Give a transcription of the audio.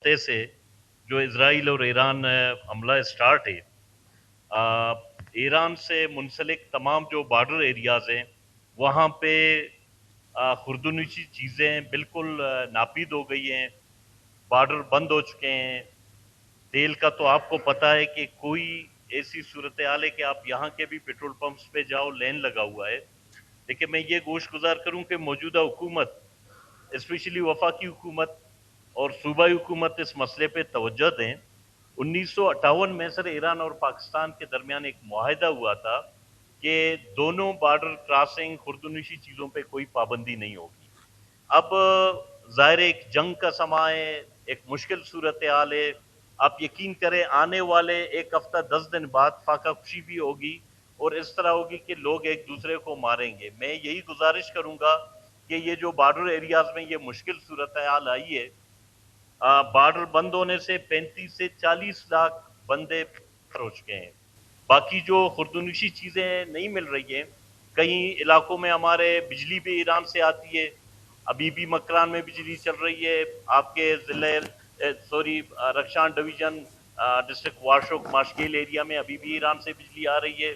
ہفتے سے جو اسرائیل اور ایران حملہ اسٹارٹ ہے، ایران سے منسلک تمام جو بارڈر ایریاز ہیں وہاں پہ خوردنوشی چیزیں بالکل ناپید ہو گئی ہیں، بارڈر بند ہو چکے ہیں۔ تیل کا تو آپ کو پتا ہے کہ کوئی ایسی صورتحال ہے کہ آپ یہاں کے بھی پیٹرول پمپس پہ جاؤ، لین لگا ہوا ہے۔ لیکن میں یہ گوش گزار کروں کہ موجودہ حکومت، اسپیشلی وفاقی حکومت اور صوبائی حکومت، اس مسئلے پہ توجہ دیں۔ 1958 میں سر ایران اور پاکستان کے درمیان ایک معاہدہ ہوا تھا کہ دونوں بارڈر کراسنگ خوردنوشی چیزوں پہ کوئی پابندی نہیں ہوگی۔ اب ظاہر ایک جنگ کا سماں ہے، ایک مشکل صورتحال ہے۔ آپ یقین کریں آنے والے ایک ہفتہ 10 دن بعد فاقہ کشی بھی ہوگی اور اس طرح ہوگی کہ لوگ ایک دوسرے کو ماریں گے۔ میں یہی گزارش کروں گا کہ یہ جو بارڈر ایریاز میں یہ مشکل صورتحال آئی ہے، بارڈر بند ہونے سے 35 سے 40 لاکھ بندے ہو چکے ہیں۔ باقی جو خوردنوشی چیزیں نہیں مل رہی ہیں، کئی علاقوں میں ہمارے بجلی بھی ایران سے آتی ہے، ابھی بھی مکران میں بجلی چل رہی ہے، آپ کے رکشان ڈویژن ڈسٹرکٹ واشوک ماشکیل ایریا میں ابھی بھی ایران سے بجلی آ رہی ہے۔